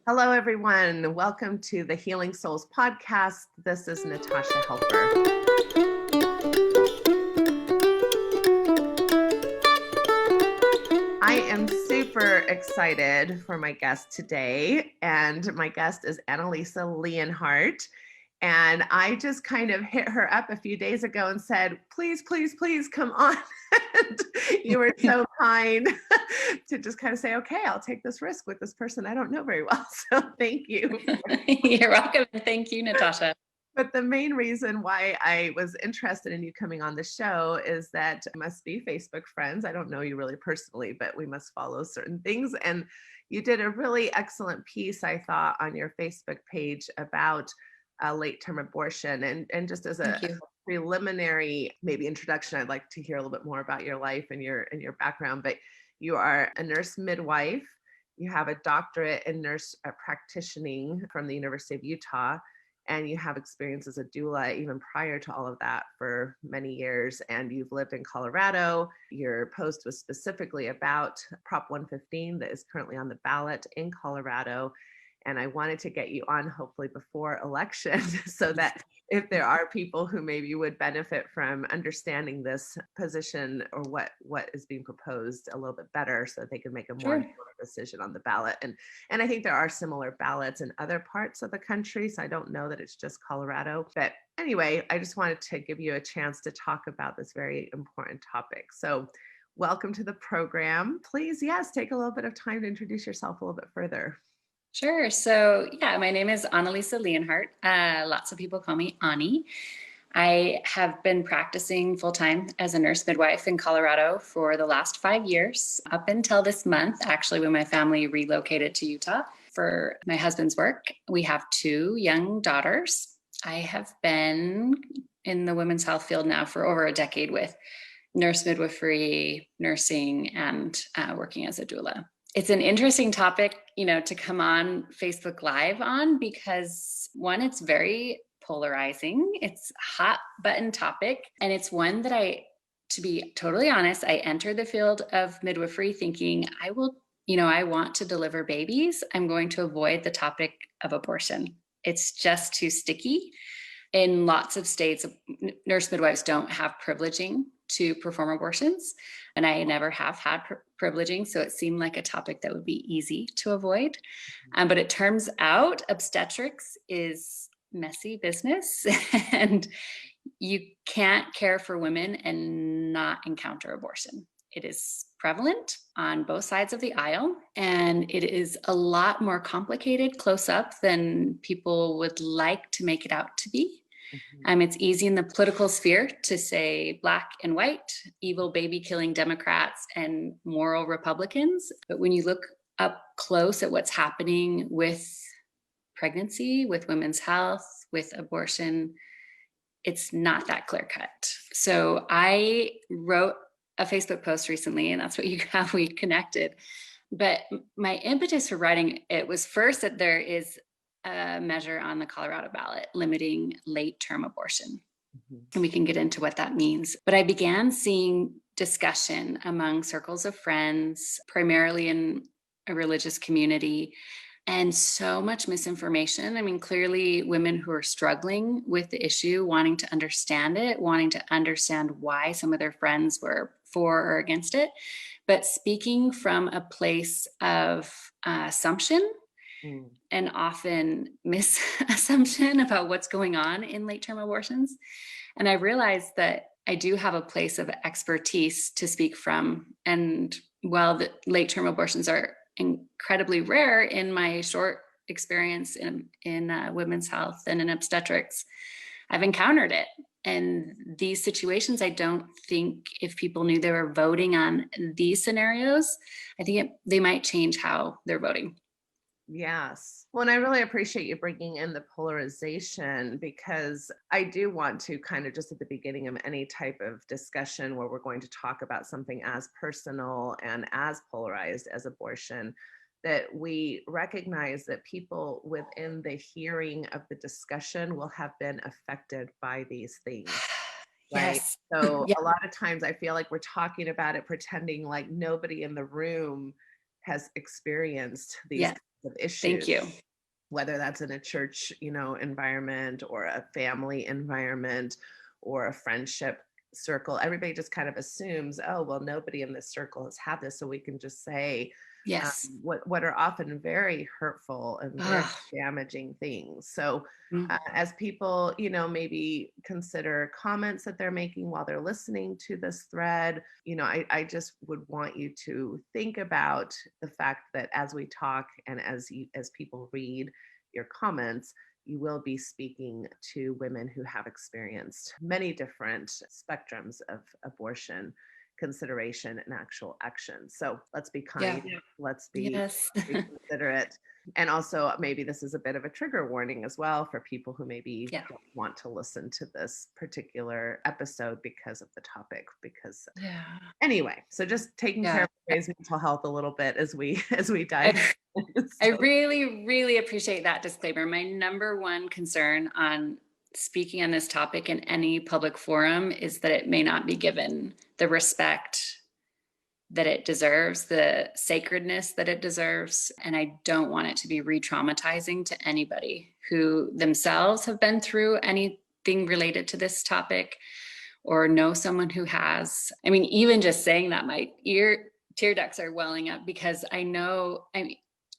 Hello, everyone. Welcome to the Healing Souls podcast. This is Natasha Helper. I am super excited for my guest today, and my guest is Annalisa Leonhardt. And I just kind of hit her up a few days ago and said, please, please, please come on. And you were so kind to just kind of say, okay, I'll take this risk with this person I don't know very well. So thank you. You're welcome. Thank you, Natasha. But the main reason why I was interested in you coming on the show is that we must be Facebook friends. I don't know you really personally, but we must follow certain things. And you did a really excellent piece, I thought, on your Facebook page about late-term abortion. And just as a preliminary maybe introduction, I'd like to hear a little bit more about your life and your background. But you are a nurse midwife. You have a doctorate in nurse practicing from the University of Utah. And you have experience as a doula even prior to all of that for many years. And you've lived in Colorado. Your post was specifically about Prop 115 that is currently on the ballot in Colorado. And I wanted to get you on hopefully before election so that if there are people who maybe would benefit from understanding this position or what is being proposed a little bit better so that they can make a more informed decision on the ballot. And I think there are similar ballots in other parts of the country. So I don't know that it's just Colorado. But anyway, I just wanted to give you a chance to talk about this very important topic. So welcome to the program. Please, yes, take a little bit of time to introduce yourself a little bit further. Sure. So my name is Annalisa Leonhardt. Lots of people call me Ani. I have been practicing full-time as a nurse midwife in Colorado for the last 5 years, up until this month, actually, when my family relocated to Utah for my husband's work. We have 2 young daughters. I have been in the women's health field now for over a decade with nurse midwifery, nursing, and working as a doula. It's an interesting topic, to come on Facebook Live on because one, it's very polarizing. It's a hot button topic. And it's one that to be totally honest, I entered the field of midwifery thinking I want to deliver babies. I'm going to avoid the topic of abortion. It's just too sticky. In lots of states, nurse midwives don't have privileging to perform abortions. And I never have had privileging. So it seemed like a topic that would be easy to avoid. But it turns out obstetrics is messy business and you can't care for women and not encounter abortion. It is prevalent on both sides of the aisle, and it is a lot more complicated close up than people would like to make it out to be. It's easy in the political sphere to say black and white, evil baby killing Democrats and moral Republicans. But when you look up close at what's happening with pregnancy, with women's health, with abortion, it's not that clear cut. So I wrote a Facebook post recently, and that's how we connected. But my impetus for writing it was first that there is a measure on the Colorado ballot limiting late-term abortion. And we can get into what that means. But I began seeing discussion among circles of friends, primarily in a religious community, and so much misinformation. Clearly women who are struggling with the issue, wanting to understand it, wanting to understand why some of their friends were for or against it, but speaking from a place of assumption and often misassumption about what's going on in late-term abortions. And I realized that I do have a place of expertise to speak from. And while the late-term abortions are incredibly rare in my short experience in women's health and in obstetrics, I've encountered it. And these situations, I don't think if people knew they were voting on these scenarios, I think they might change how they're voting. Yes. Well, and I really appreciate you bringing in the polarization, because I do want to kind of just at the beginning of any type of discussion where we're going to talk about something as personal and as polarized as abortion, that we recognize that people within the hearing of the discussion will have been affected by these things. Right. Yes. So a lot of times I feel like we're talking about it, pretending like nobody in the room has experienced these of issues, Thank you. whether that's in a church, environment or a family environment or a friendship circle. Everybody just kind of assumes, oh, well, nobody in this circle has had this, so we can just say Yes. what are often very hurtful and very Ugh. damaging things. So Mm. as people, maybe consider comments that they're making while they're listening to this thread, I just would want you to think about the fact that as we talk and as people read your comments, you will be speaking to women who have experienced many different spectrums of abortion consideration and actual action. So let's be kind. Yeah. Let's be Yes. considerate. And also, maybe this is a bit of a trigger warning as well for people who maybe Yeah. don't want to listen to this particular episode because of the topic. Because Yeah. anyway, so just taking care Yeah. of everybody's mental health a little bit as we dive I, in. I So, really, really appreciate that disclaimer. My number one concern on speaking on this topic in any public forum is that it may not be given the respect that it deserves, the sacredness that it deserves. And I don't want it to be re traumatizing to anybody who themselves have been through anything related to this topic or know someone who has. I mean, even just saying that, my tear ducts are welling up because I know,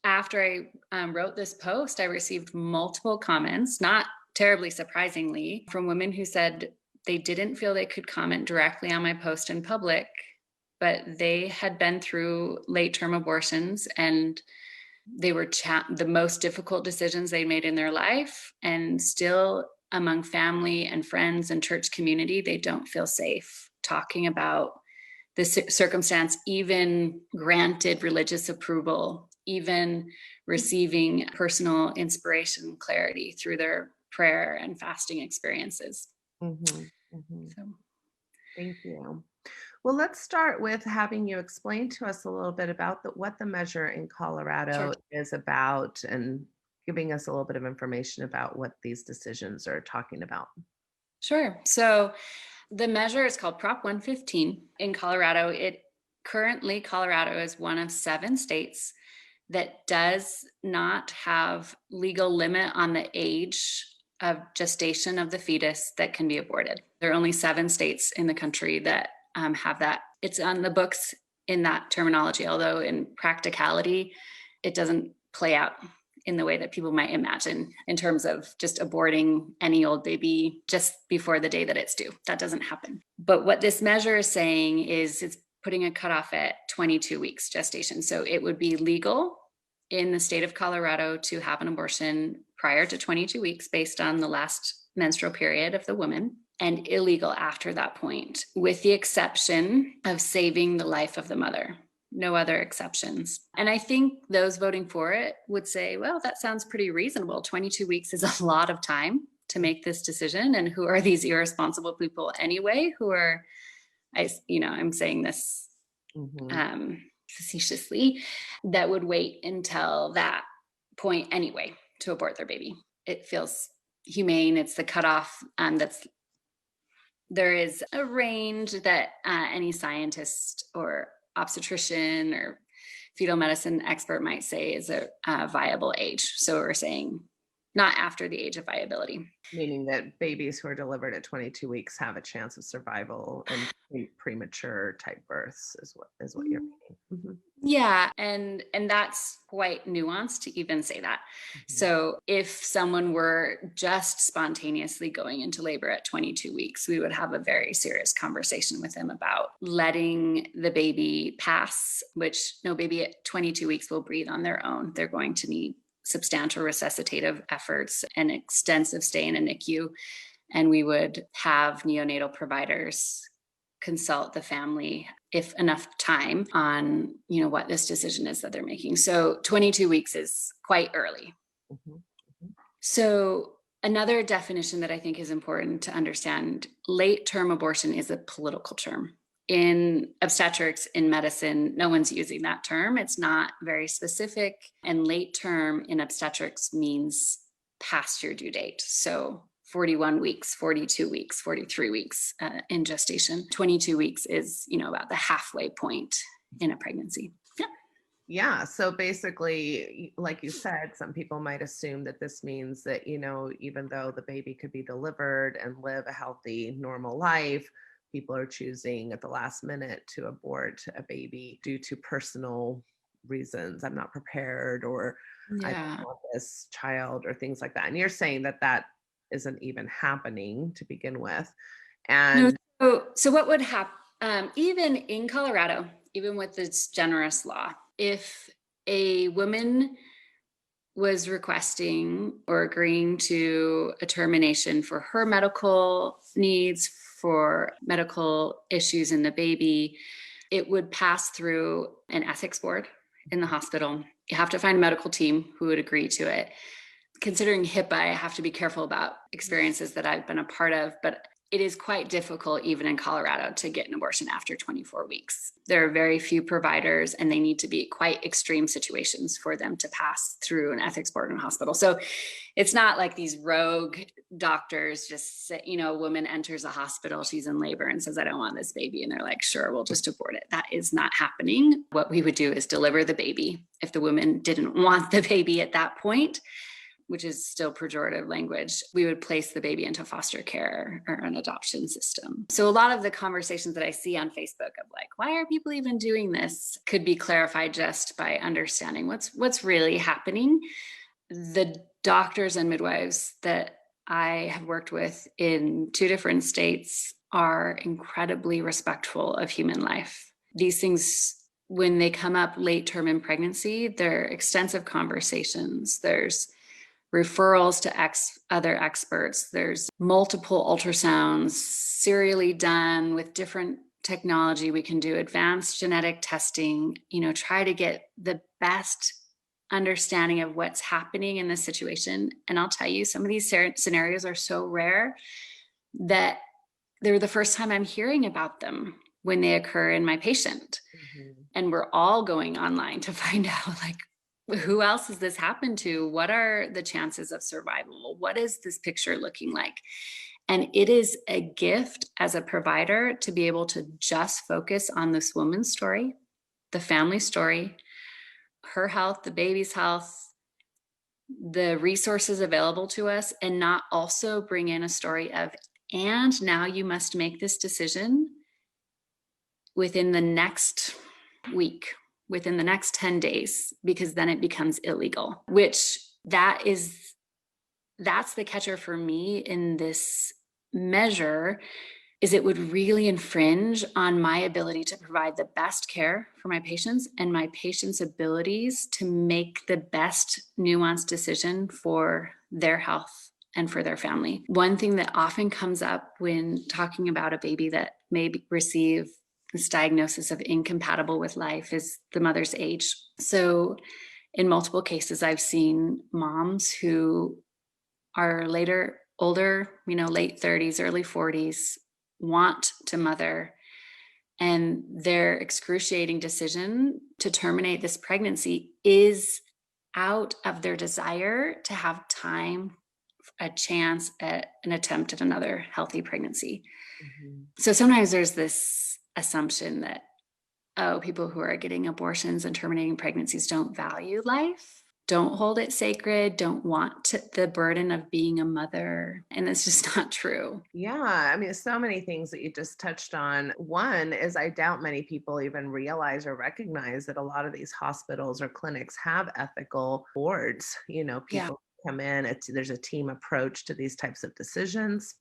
after I wrote this post, I received multiple comments, not terribly surprisingly, from women who said they didn't feel they could comment directly on my post in public, but they had been through late term abortions and they were the most difficult decisions they made in their life. And still, among family and friends and church community, they don't feel safe talking about the circumstance, even granted religious approval, even receiving personal inspiration, clarity through their prayer and fasting experiences. mhm, mhm. So, Thank you. Well, let's start with having you explain to us a little bit about what the measure in sure. Colorado is about and giving us a little bit of information about what these decisions are talking about. Sure. So the measure is called Prop 115 in Colorado. Colorado is one of 7 states that does not have legal limit on the age of gestation of the fetus that can be aborted. There are only 7 states in the country that have that. It's on the books in that terminology, although in practicality, it doesn't play out in the way that people might imagine in terms of just aborting any old baby just before the day that it's due. That doesn't happen. But what this measure is saying is it's putting a cutoff at 22 weeks gestation. So it would be legal in the state of Colorado to have an abortion prior to 22 weeks based on the last menstrual period of the woman, and illegal after that point, with the exception of saving the life of the mother. No other exceptions. And I think those voting for it would say, well, that sounds pretty reasonable. 22 weeks is a lot of time to make this decision. And who are these irresponsible people anyway, who are, I'm saying this Mhm. facetiously, that would wait until that point anyway to abort their baby. It feels humane. It's the cutoff there is a range that any scientist or obstetrician or fetal medicine expert might say is a viable age. So we're saying not after the age of viability. Meaning that babies who are delivered at 22 weeks have a chance of survival and premature type births is what you're meaning. Yeah, and that's quite nuanced to even say that. Mhm. So if someone were just spontaneously going into labor at 22 weeks, we would have a very serious conversation with them about letting the baby pass, which no baby at 22 weeks will breathe on their own. They're going to need substantial resuscitative efforts and extensive stay in a NICU. And we would have neonatal providers consult the family if enough time on what this decision is that they're making. So 22 weeks is quite early. Mhm. Mhm. So another definition that I think is important to understand, late term abortion is a political term. In obstetrics, in medicine, no one's using that term. It's not very specific. And late term in obstetrics means past your due date. So 41 weeks, 42 weeks, 43 weeks in gestation. 22 weeks is, about the halfway point in a pregnancy. Yeah. Yeah. So basically, like you said, some people might assume that this means that, even though the baby could be delivered and live a healthy, normal life, people are choosing at the last minute to abort a baby due to personal reasons. I'm not prepared, or I don't Yeah. want this child, or things like that. And you're saying that that isn't even happening to begin with. No, And so what would happen, even in Colorado, even with this generous law, if a woman was requesting or agreeing to a termination for her medical needs, for medical issues in the baby, it would pass through an ethics board in the hospital. You have to find a medical team who would agree to it. Considering HIPAA, I have to be careful about experiences that I've been a part of, but it is quite difficult, even in Colorado, to get an abortion after 24 weeks. There are very few providers, and they need to be quite extreme situations for them to pass through an ethics board in a hospital. So it's not like these rogue doctors just say, a woman enters a hospital, she's in labor and says, I don't want this baby. And they're like, sure, we'll just abort it. That is not happening. What we would do is deliver the baby. If the woman didn't want the baby at that point, which is still pejorative language, we would place the baby into foster care or an adoption system. So a lot of the conversations that I see on Facebook of like, why are people even doing this, could be clarified just by understanding what's really happening. The doctors and midwives that I have worked with in 2 different states are incredibly respectful of human life. These things, when they come up late term in pregnancy, there are extensive conversations. There's referrals to other experts. There's multiple ultrasounds serially done with different technology. We can do advanced genetic testing, try to get the best understanding of what's happening in this situation. And I'll tell you, some of these scenarios are so rare that they're the first time I'm hearing about them when they occur in my patient. Mhm. And we're all going online to find out, like, who else has this happened to? What are the chances of survival? What is this picture looking like? And it is a gift as a provider to be able to just focus on this woman's story, the family story, her health, the baby's health, the resources available to us, and not also bring in a story of, and now you must make this decision within the next week, within the next 10 days, because then it becomes illegal, which that's the catcher for me in this measure, is it would really infringe on my ability to provide the best care for my patients and my patients' abilities to make the best nuanced decision for their health and for their family. One thing that often comes up when talking about a baby that may receive this diagnosis of incompatible with life is the mother's age. So in multiple cases, I've seen moms who are older, late 30s, early 40s, want to mother, and their excruciating decision to terminate this pregnancy is out of their desire to have time, a chance at an attempt at another healthy pregnancy. Mhm. So sometimes there's this assumption that, oh, people who are getting abortions and terminating pregnancies don't value life, don't hold it sacred, don't want the burden of being a mother. And it's just not true. Yeah, I mean, so many things that you just touched on. One is I doubt many people even realize or recognize that a lot of these hospitals or clinics have ethical boards. Yeah. People come in, there's a team approach to these types of decisions.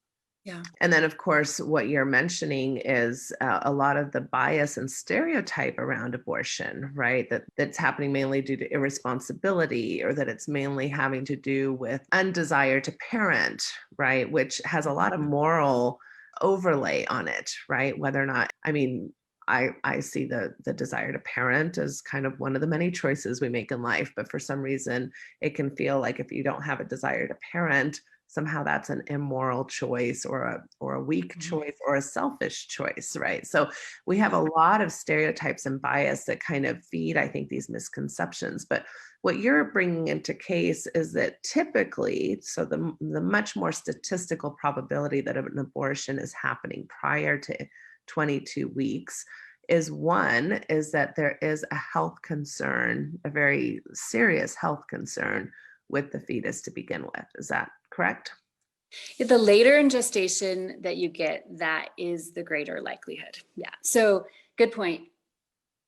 Yeah. And then, of course, what you're mentioning is a lot of the bias and stereotype around abortion, right? That's happening mainly due to irresponsibility, or that it's mainly having to do with undesire to parent, right? Which has a lot of moral overlay on it, right? Whether or not, I mean, I see the desire to parent as kind of one of the many choices we make in life, but for some reason, it can feel like if you don't have a desire to parent, somehow that's an immoral choice, or a weak Mhm. choice, or a selfish choice, right? So we have a lot of stereotypes and bias that kind of feed, I think, these misconceptions. But what you're bringing into case is that typically, so the much more statistical probability that an abortion is happening prior to 22 weeks is that there is a health concern, a very serious health concern with the fetus to begin with. Is that correct? The later in gestation that you get, that is the greater likelihood. Yeah. So good point.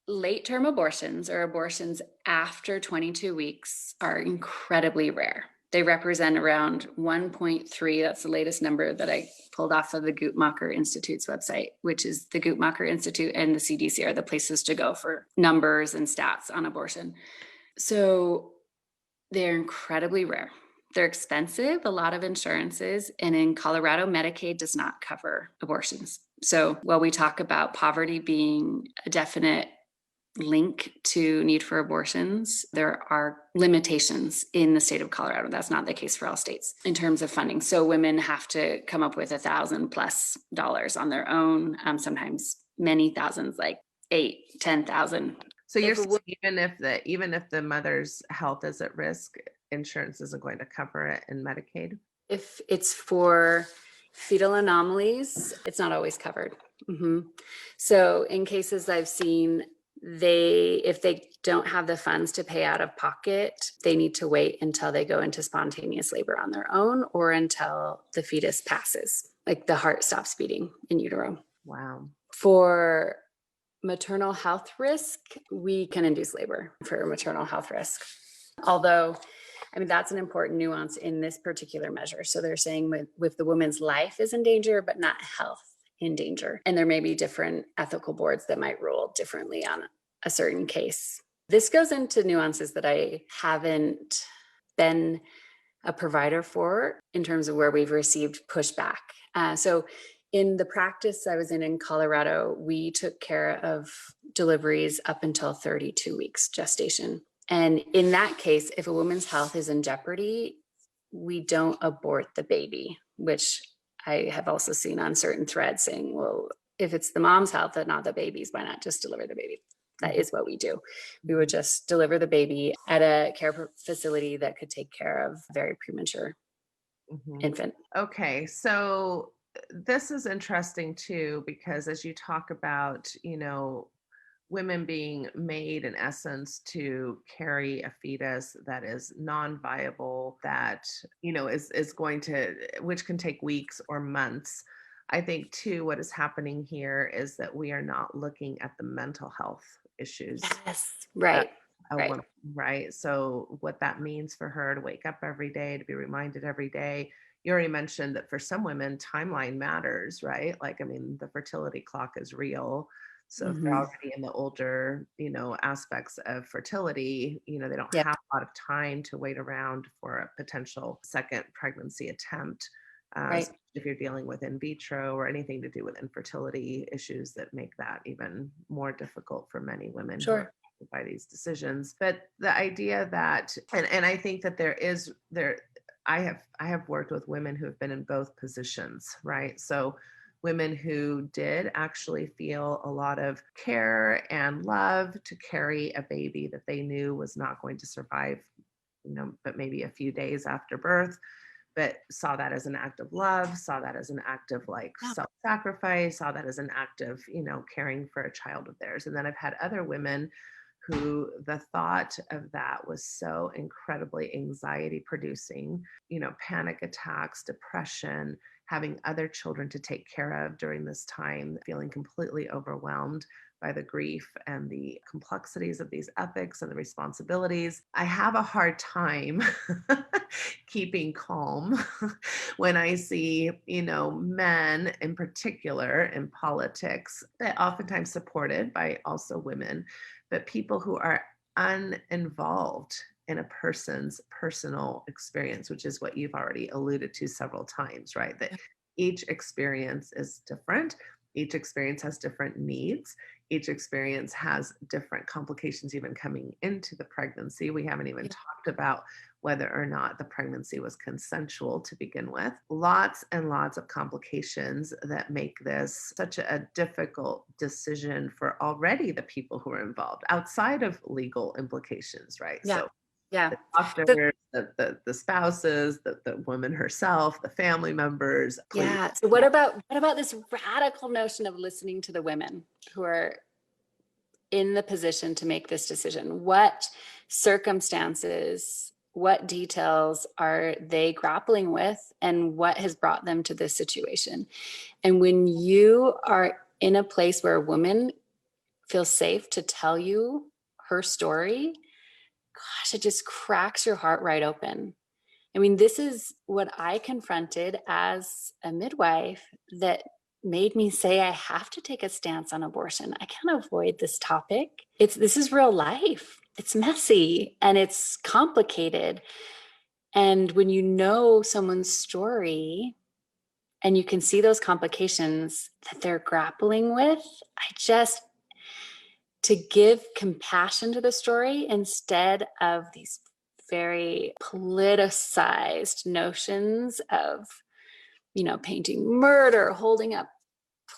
Late term abortions or abortions after 22 weeks are incredibly rare. They represent around 1.3. That's the latest number that I pulled off of the Guttmacher Institute's website, which is the Guttmacher Institute and the CDC are the places to go for numbers and stats on abortion. So they're incredibly rare. They're expensive, a lot of insurances, and in Colorado, Medicaid does not cover abortions. So while we talk about poverty being a definite link to need for abortions, there are limitations in the state of Colorado. That's not the case for all states in terms of funding. So women have to come up with $1,000+ on their own, sometimes many thousands, like 8, 10,000. So you're saying even if the mother's health is at risk, insurance isn't going to cover it in Medicaid? If it's for fetal anomalies, it's not always covered. So in cases I've seen, if they don't have the funds to pay out of pocket, they need to wait until they go into spontaneous labor on their own or until the fetus passes, like the heart stops beating in utero. Wow. For maternal health risk, we can induce labor for maternal health risk. Although, I mean, that's an important nuance in this particular measure. So they're saying with the woman's life is in danger, but not health in danger. And there may be different ethical boards that might rule differently on a certain case. This goes into nuances that I haven't been a provider for in terms of where we've received pushback. So in the practice I was in Colorado, we took care of deliveries up until 32 weeks gestation. And in that case, if a woman's health is in jeopardy, we don't abort the baby, which I have also seen on certain threads saying, well, if it's the mom's health and not the baby's, why not just deliver the baby? That is what we do. We would just deliver the baby at a care facility that could take care of very premature infant. Okay, so this is interesting too, because as you talk about, women being made in essence to carry a fetus that is non-viable, that, is going to, which can take weeks or months. I think too, what is happening here is that we are not looking at the mental health issues. Yes, right. Right. Woman, right. So what that means for her to wake up every day, to be reminded every day. You already mentioned that for some women, timeline matters, right? Like, I mean, the fertility clock is real. So if they're already in the older, aspects of fertility, they don't have a lot of time to wait around for a potential second pregnancy attempt. Right. If you're dealing with in vitro or anything to do with infertility issues that make that even more difficult for many women who are affected by these decisions. But the idea that, and I think that I have worked with women who have been in both positions, right? So women who did actually feel a lot of care and love to carry a baby that they knew was not going to survive, but maybe a few days after birth, but saw that as an act of love, saw that as an act of self-sacrifice, saw that as an act of, caring for a child of theirs. And then I've had other women who the thought of that was so incredibly anxiety producing, panic attacks, depression, having other children to take care of during this time, feeling completely overwhelmed by the grief and the complexities of these ethics and the responsibilities. I have a hard time keeping calm when I see, men in particular in politics, that oftentimes supported by also women, but people who are uninvolved in a person's personal experience, which is what you've already alluded to several times, right? That each experience is different. Each experience has different needs. Each experience has different complications even coming into the pregnancy. We haven't even talked about whether or not the pregnancy was consensual to begin with. Lots and lots of complications that make this such a difficult decision for already the people who are involved outside of legal implications, right? So the doctors, the spouses, the woman herself, the family members. So what about this radical notion of listening to the women who are in the position to make this decision? What circumstances, what details are they grappling with, and what has brought them to this situation? And when you are in a place where a woman feels safe to tell you her story, gosh, it just cracks your heart right open. I mean, this is what I confronted as a midwife that made me say I have to take a stance on abortion. I can't avoid this topic. This is real life. It's messy and it's complicated. And when you know someone's story and you can see those complications that they're grappling with, to give compassion to the story instead of these very politicized notions of, painting murder, holding up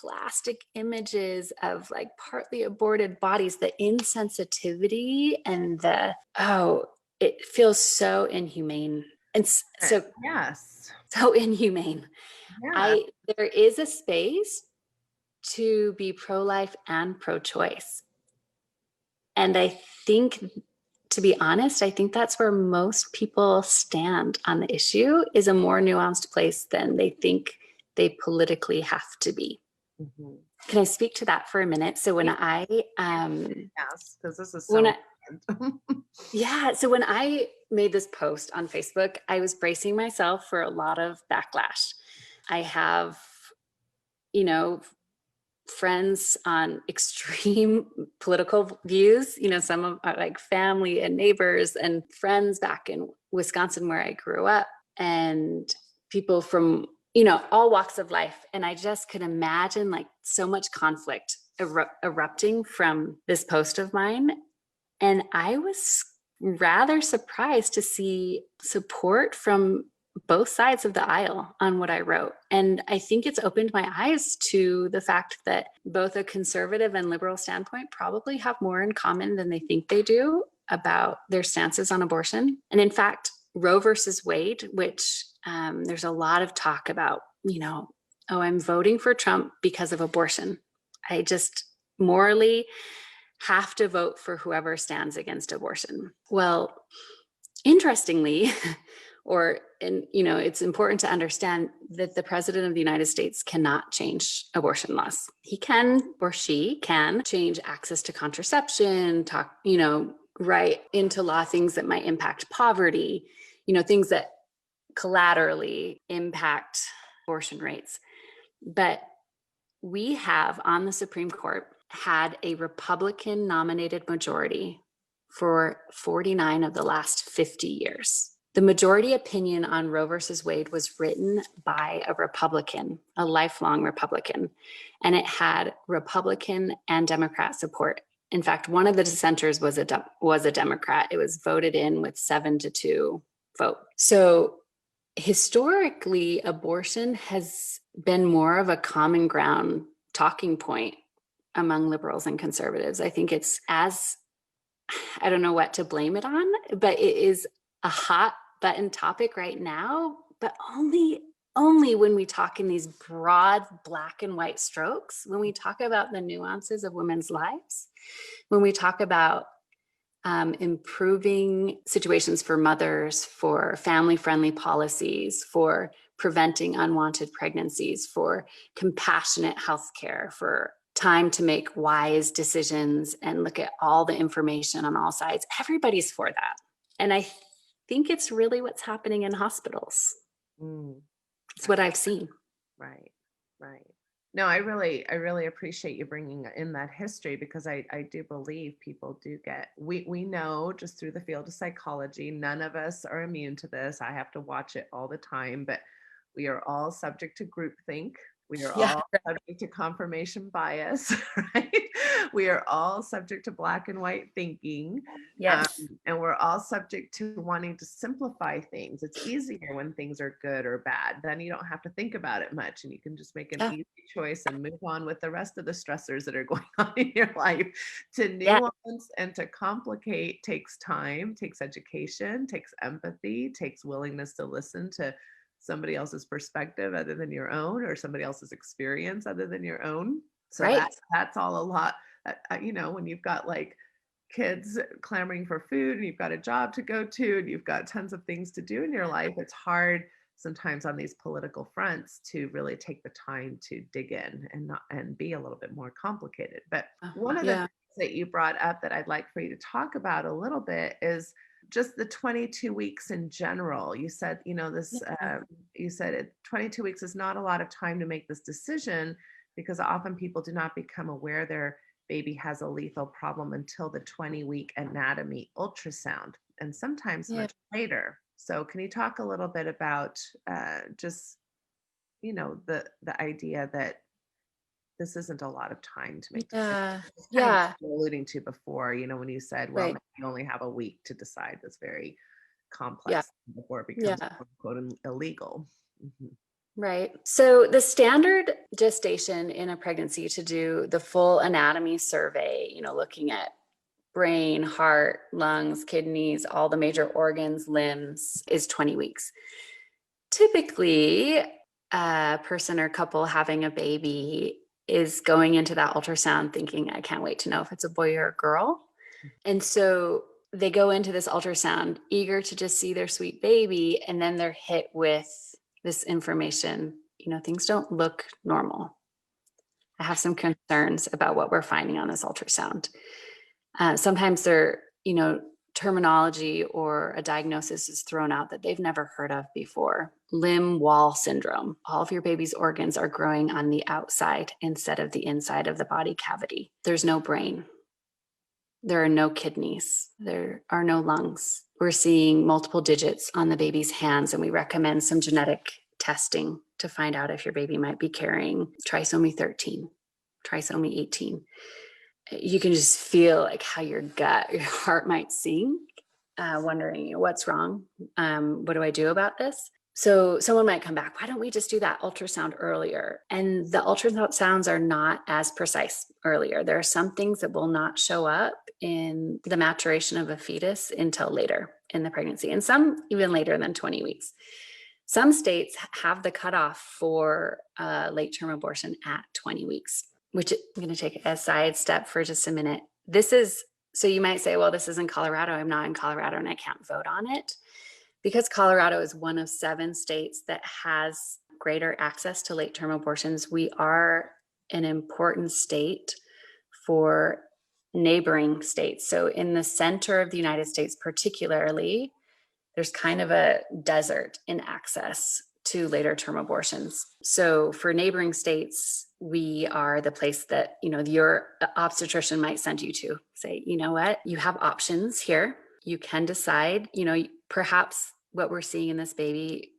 plastic images of like partly aborted bodies, the insensitivity and it feels so inhumane. And Yes. so inhumane. Yeah. There is a space to be pro-life and pro-choice. And I think, to be honest, I think that's where most people stand on the issue, is a more nuanced place than they think they politically have to be. Mm-hmm. Can I speak to that for a minute? So when Yes, because this is so so when I made this post on Facebook, I was bracing myself for a lot of backlash. I have, friends on extreme political views, some of our like family and neighbors and friends back in Wisconsin where I grew up, and people from, all walks of life. And I just could imagine like so much conflict erupting from this post of mine. And I was rather surprised to see support from both sides of the aisle on what I wrote. And I think it's opened my eyes to the fact that both a conservative and liberal standpoint probably have more in common than they think they do about their stances on abortion. And in fact, Roe versus Wade, which there's a lot of talk about, I'm voting for Trump because of abortion. I just morally have to vote for whoever stands against abortion. Well, interestingly, it's important to understand that the president of the United States cannot change abortion laws. He can, or she can, change access to contraception, write into law things that might impact poverty, things that collaterally impact abortion rates. But we have on the Supreme Court had a Republican nominated majority for 49 of the last 50 years. The majority opinion on Roe versus Wade was written by a Republican, a lifelong Republican, and it had Republican and Democrat support. In fact, one of the dissenters was a Democrat. It was voted in with 7-2 vote. So historically, abortion has been more of a common ground talking point among liberals and conservatives. I think I don't know what to blame it on, but it is a hot button topic right now, but only when we talk in these broad black and white strokes, when we talk about the nuances of women's lives, when we talk about improving situations for mothers, for family-friendly policies, for preventing unwanted pregnancies, for compassionate healthcare, for time to make wise decisions and look at all the information on all sides. Everybody's for that. And I think it's really what's happening in hospitals. It's what I've seen. Right. No, I really appreciate you bringing in that history, because I do believe people do we know just through the field of psychology, none of us are immune to this. I have to watch it all the time, but we are all subject to groupthink. We are all subject to confirmation bias, right? We are all subject to black and white thinking. Yes. And we're all subject to wanting to simplify things. It's easier when things are good or bad. Then you don't have to think about it much, and you can just make an easy choice and move on with the rest of the stressors that are going on in your life. To nuance and to complicate takes time, takes education, takes empathy, takes willingness to listen to somebody else's perspective other than your own, or somebody else's experience other than your own. So that's all a when you've got like kids clamoring for food and you've got a job to go to and you've got tons of things to do in your life, it's hard sometimes on these political fronts to really take the time to dig in and not and be a little bit more complicated. But one of the Yeah. things that you brought up that I'd like for you to talk about a little bit is just the 22 weeks in general. You said, Yeah. you said 22 weeks is not a lot of time to make this decision because often people do not become aware their baby has a lethal problem until the 20-week anatomy ultrasound and sometimes Yeah. much later. So can you talk a little bit about just, the idea that this isn't a lot of time to make decisions? Yeah. It's kind of what Yeah. you were alluding to before, when you said, well, Right. maybe you only have a week to decide this very Yeah. complex before it becomes Yeah. quote unquote illegal. Mhm. Right. So the standard gestation in a pregnancy to do the full anatomy survey, looking at brain, heart, lungs, kidneys, all the major organs, limbs, is 20 weeks. Typically, a person or couple having a baby is going into that ultrasound thinking, I can't wait to know if it's a boy or a girl. And so they go into this ultrasound eager to just see their sweet baby, and then they're hit with this information. Things don't look normal. I have some concerns about what we're finding on this ultrasound. Sometimes terminology or a diagnosis is thrown out that they've never heard of before. Limb wall syndrome. All of your baby's organs are growing on the outside instead of the inside of the body cavity. There's no brain. There are no kidneys. There are no lungs. We're seeing multiple digits on the baby's hands, and we recommend some genetic testing to find out if your baby might be carrying trisomy 13, trisomy 18. You can just feel like how your heart might sink, wondering what's wrong. What do I do about this? So someone might come back, why don't we just do that ultrasound earlier? And the ultrasounds are not as precise earlier. There are some things that will not show up in the maturation of a fetus until later in the pregnancy, and some even later than 20 weeks. Some states have the cutoff for late term abortion at 20 weeks, which I'm going to take a side step for just a minute. So you might say, well, this is in Colorado. I'm not in Colorado and I can't vote on it. Because Colorado is one of 7 states that has greater access to late term abortions, we are an important state for neighboring states. So in the center of the United States, particularly, there's kind of a desert in access to later term abortions. So for neighboring states, we are the place that, your obstetrician might send you to say, you know what, you have options here. You can decide, perhaps what we're seeing in this baby,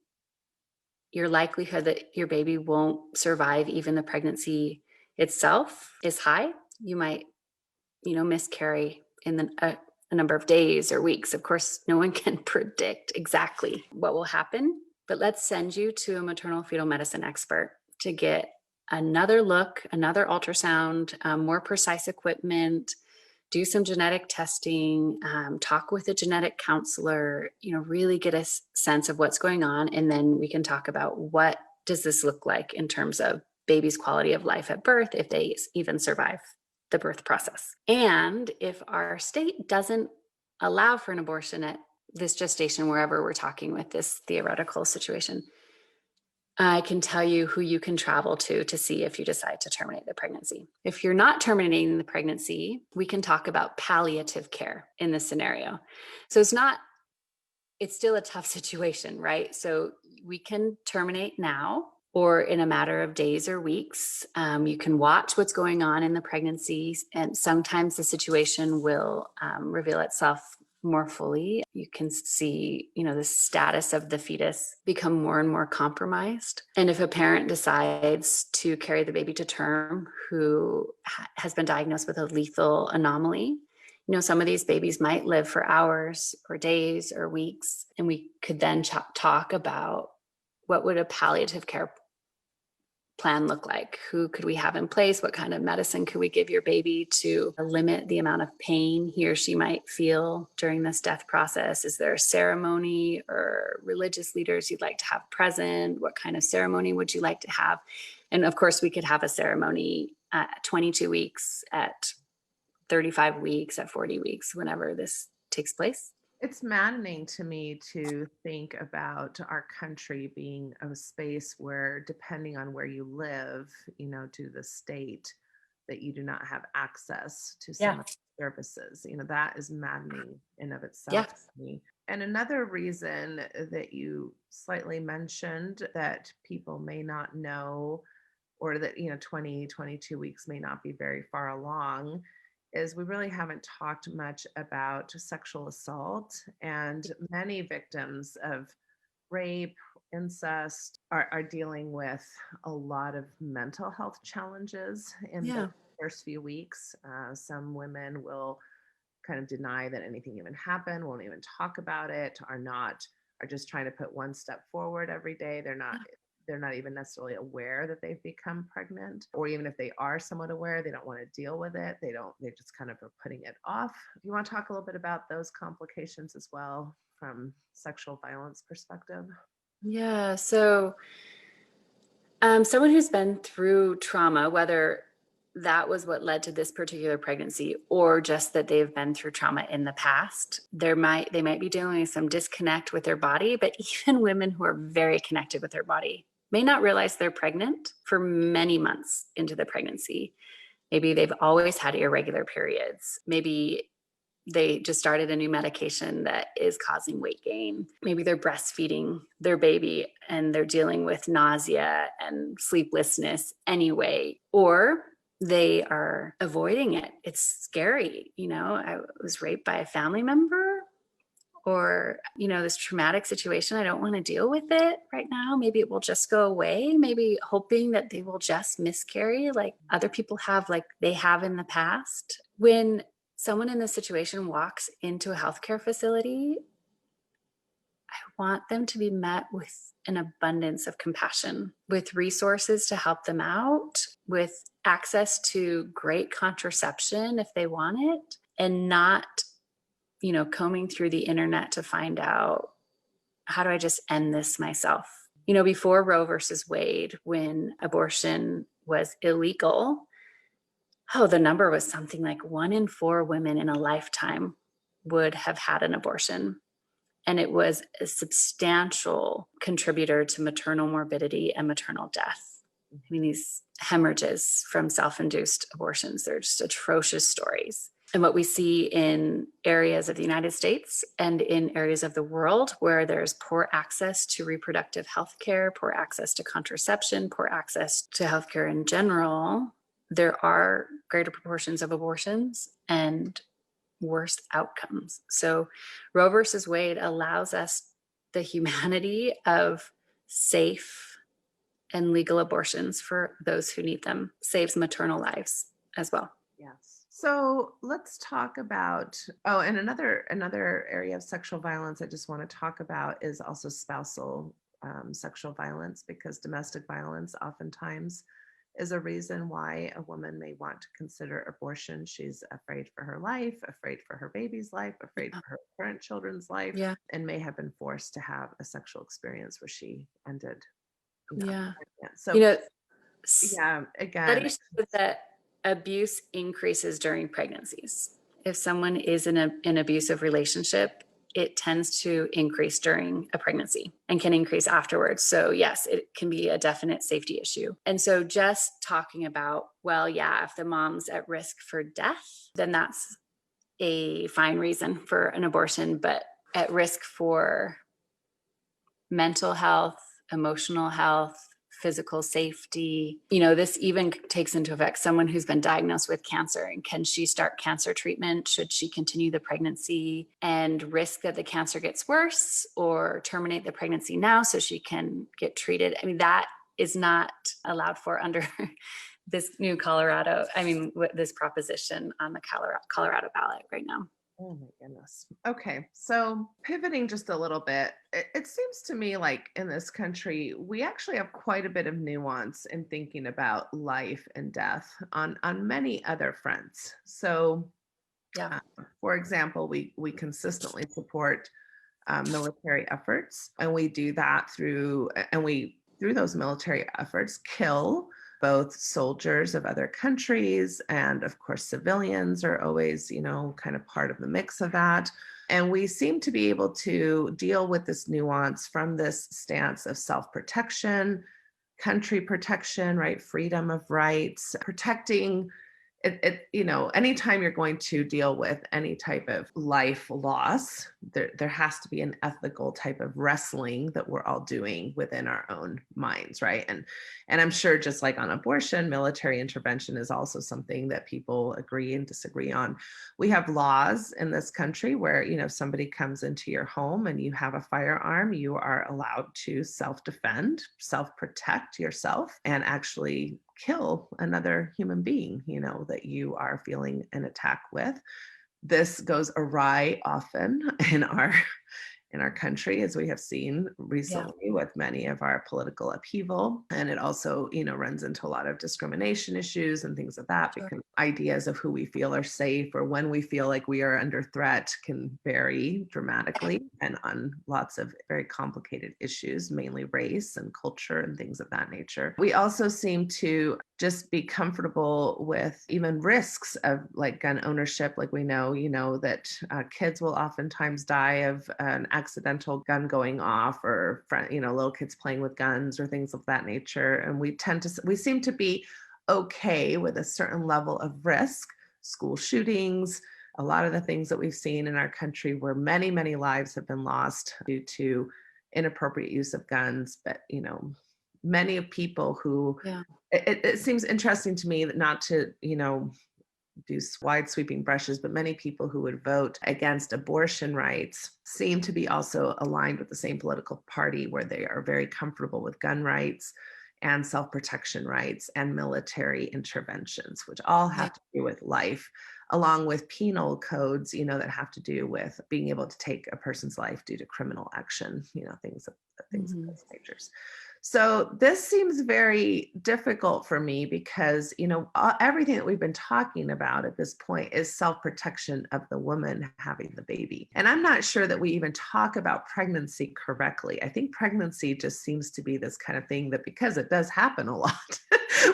your likelihood that your baby won't survive even the pregnancy itself is high. You might, miscarry in a number of days or weeks. Of course, no one can predict exactly what will happen, but let's send you to a maternal fetal medicine expert to get another look, another ultrasound, more precise equipment, do some genetic testing, talk with a genetic counselor, really get a sense of what's going on. And then we can talk about what does this look like in terms of baby's quality of life at birth, if they even survive the birth process. And if our state doesn't allow for an abortion at this gestation, wherever we're talking with this theoretical situation, I can tell you who you can travel to see if you decide to terminate the pregnancy. If you're not terminating the pregnancy, we can talk about palliative care in this scenario. So it's still a tough situation, right? So we can terminate now or in a matter of days or weeks. You can watch what's going on in the pregnancy, and sometimes the situation will reveal itself more fully. You can see, the status of the fetus become more and more compromised. And if a parent decides to carry the baby to term who has been diagnosed with a lethal anomaly, some of these babies might live for hours or days or weeks. And we could then talk about what would a palliative care plan look like? Who could we have in place? What kind of medicine could we give your baby to limit the amount of pain he or she might feel during this death process? Is there a ceremony or religious leaders you'd like to have present? What kind of ceremony would you like to have? And of course, we could have a ceremony at 22 weeks at 35 weeks, at 40 weeks, whenever this takes place. It's maddening to me to think about our country being a space where, depending on where you live, to the state, that you do not have access to Yeah. some of the services. That is maddening in of Yeah. itself to me. And another reason that you slightly mentioned that people may not know, or that 20, 22 weeks may not be very far along, is we really haven't talked much about sexual assault, and many victims of rape, incest are dealing with a lot of mental health challenges in Yeah. the first few weeks. Some women will kind of deny that anything even happened, won't even talk about it, are just trying to put one step forward every day. They're not even necessarily aware that they've become pregnant, or even if they are somewhat aware, they don't want to deal with it. They just kind of are putting it off. You want to talk a little bit about those complications as well from sexual violence perspective? Yeah. So, someone who's been through trauma, whether that was what led to this particular pregnancy or just that they've been through trauma in the past, they might be dealing with some disconnect with their body. But even women who are very connected with their body may not realize they're pregnant for many months into the pregnancy. Maybe they've always had irregular periods. Maybe they just started a new medication that is causing weight gain. Maybe they're breastfeeding their baby and they're dealing with nausea and sleeplessness anyway, or they are avoiding it. It's scary. I was raped by a family member, or, this traumatic situation. I don't want to deal with it right now. Maybe it will just go away. Maybe hoping that they will just miscarry like other people have, like they have in the past. When someone in this situation walks into a healthcare facility, I want them to be met with an abundance of compassion, with resources to help them out, with access to great contraception if they want it, and not combing through the internet to find out, how do I just end this myself? Before Roe versus Wade, when abortion was illegal, the number was something like 1 in 4 women in a lifetime would have had an abortion. And it was a substantial contributor to maternal morbidity and maternal death. I mean, these hemorrhages from self-induced abortions, they're just atrocious stories. And what we see in areas of the United States and in areas of the world where there's poor access to reproductive health care, poor access to contraception, poor access to healthcare in general, there are greater proportions of abortions and worse outcomes. So Roe versus Wade allows us the humanity of safe and legal abortions for those who need them, saves maternal lives as well. Yes. So let's talk about, and another area of sexual violence I just want to talk about is also spousal sexual violence, because domestic violence oftentimes is a reason why a woman may want to consider abortion. She's afraid for her life, afraid for her baby's life, afraid for her current children's life, Yeah. and may have been forced to have a sexual experience where she ended, Yeah. pregnant. So, yeah, again, Studies show that abuse increases during pregnancies. If someone is in an abusive relationship, it tends to increase during a pregnancy and can increase afterwards. So yes, it can be a definite safety issue. And so just talking about, well, yeah, if the mom's at risk for death, then that's a fine reason for an abortion, but at risk for mental health, emotional health, physical safety. This even takes into effect someone who's been diagnosed with cancer, and can she start cancer treatment? Should she continue the pregnancy and risk that the cancer gets worse, or terminate the pregnancy now so she can get treated? I mean, that is not allowed for under this new this proposition on the Colorado ballot right now. oh my goodness. Okay. So pivoting just a little bit, it seems to me like in this country, we actually have quite a bit of nuance in thinking about life and death on many other fronts. So, Yeah. for example, we consistently support military efforts, and we do that through those military efforts kill both soldiers of other countries and, of course, civilians are always, kind of part of the mix of that. And we seem to be able to deal with this nuance from this stance of self-protection, country protection, right? Freedom of rights, protecting anytime you're going to deal with any type of life loss, there has to be an ethical type of wrestling that we're all doing within our own minds, right? And I'm sure just like on abortion, military intervention is also something that people agree and disagree on. We have laws in this country where, if somebody comes into your home and you have a firearm, you are allowed to self-defend, self-protect yourself, and actually kill another human being, that you are feeling an attack with. This goes awry often in our country, as we have seen recently with many of our political upheaval. And it also, runs into a lot of discrimination issues and things of that, because ideas of who we feel are safe or when we feel like we are under threat can vary dramatically and on lots of very complicated issues, mainly race and culture and things of that nature. We also seem to just be comfortable with even risks of like gun ownership. Like we know, that kids will oftentimes die of an accidental gun going off, or little kids playing with guns or things of that nature. And we seem to be okay with a certain level of risk. School shootings, a lot of the things that we've seen in our country where many, many lives have been lost due to inappropriate use of guns. But, many of people who, it seems interesting to me that not to, do wide sweeping brushes, but many people who would vote against abortion rights seem to be also aligned with the same political party, where they are very comfortable with gun rights and self-protection rights and military interventions, which all have to do with life, along with penal codes, that have to do with being able to take a person's life due to criminal action, things of those natures. So this seems very difficult for me because, everything that we've been talking about at this point is self-protection of the woman having the baby. And I'm not sure that we even talk about pregnancy correctly. I think pregnancy just seems to be this kind of thing that, because it does happen a lot,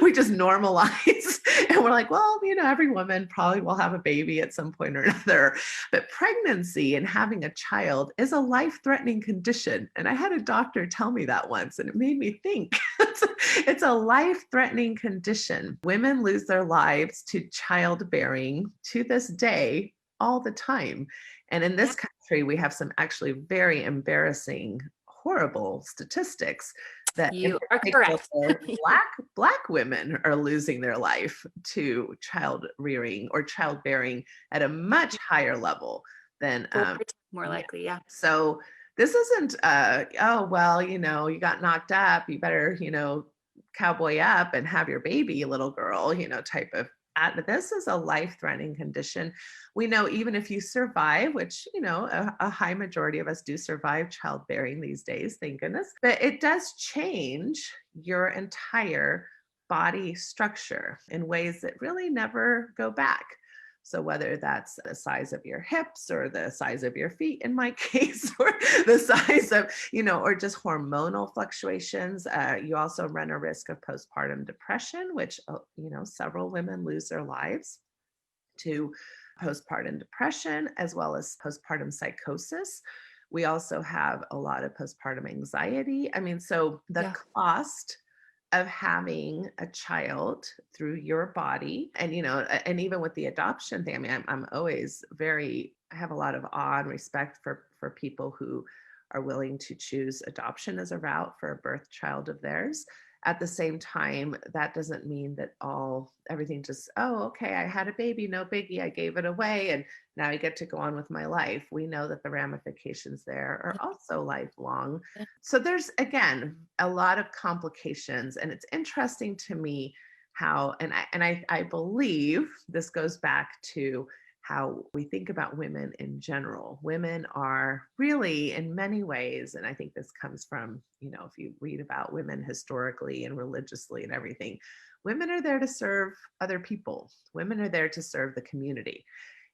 we just normalize and we're like, well, every woman probably will have a baby at some point or another. But pregnancy and having a child is a life-threatening condition. And I had a doctor tell me that once, and it made me think. It's a life-threatening condition. Women lose their lives to childbearing to this day all the time. And in this country, we have some actually very embarrassing, horrible statistics that You are correct. black women are losing their life to child rearing or childbearing at a much higher level than more likely. Yeah. So this isn't oh well, you got knocked up, you better, cowboy up and have your baby, little girl, type of this is a life-threatening condition. We know even if you survive, which, a high majority of us do survive childbearing these days, thank goodness, but it does change your entire body structure in ways that really never go back. So whether that's the size of your hips or the size of your feet, in my case, or the size of, or just hormonal fluctuations, you also run a risk of postpartum depression, which, several women lose their lives to postpartum depression, as well as postpartum psychosis. We also have a lot of postpartum anxiety. I mean, so the cost of having a child through your body, and and even with the adoption thing, I mean, I'm always I have a lot of awe and respect for people who are willing to choose adoption as a route for a birth child of theirs. At the same time, that doesn't mean that everything just, oh, okay, I had a baby, no biggie, I gave it away, and now I get to go on with my life. We know that the ramifications there are also lifelong. So there's, again, a lot of complications, and it's interesting to me how, and I believe this goes back to how we think about women in general. Women are really, in many ways, and I think this comes from, if you read about women historically and religiously and everything, women are there to serve other people. Women are there to serve the community.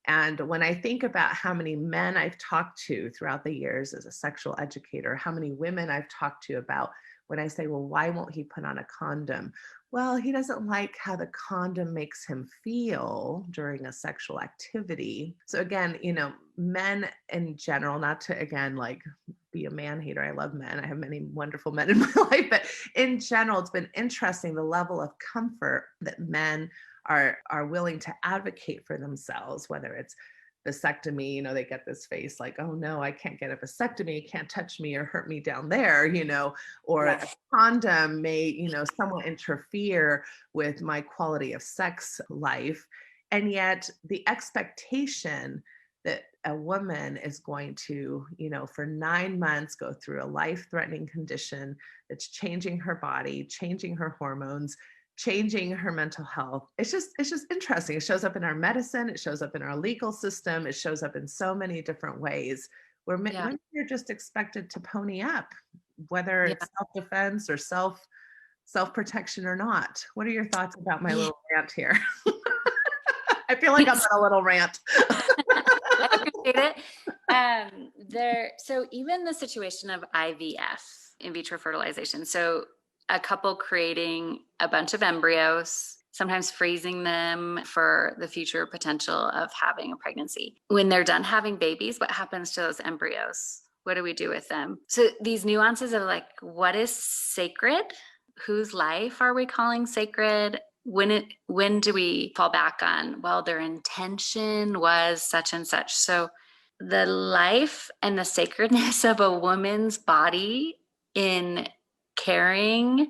And when I think about how many men I've talked to throughout the years as a sexual educator, how many women I've talked to about when I say, well, why won't he put on a condom? Well, he doesn't like how the condom makes him feel during a sexual activity. So again, men in general, not to again like be a man hater. I love men. I have many wonderful men in my life, but in general, it's been interesting the level of comfort that men are willing to advocate for themselves, whether it's vasectomy, they get this face like, oh no, I can't get a vasectomy, you can't touch me or hurt me down there, or a Yes. condom may, somewhat interfere with my quality of sex life. And yet the expectation that a woman is going to, for 9 months go through a life-threatening condition that's changing her body, changing her hormones, changing her mental health. It's just interesting. It shows up in our medicine, it shows up in our legal system, it shows up in so many different ways where Yeah. women are just expected to pony up, whether Yeah. it's self-defense or self-protection or not. What are your thoughts about my Yeah. little rant here? I feel like I'm on a little rant. I appreciate it. So even the situation of IVF, in vitro fertilization. So a couple creating a bunch of embryos, sometimes freezing them for the future potential of having a pregnancy. When they're done having babies, what happens to those embryos? What do we do with them? So these nuances of like, what is sacred? Whose life are we calling sacred? When do we fall back on, well, their intention was such and such? So the life and the sacredness of a woman's body in carrying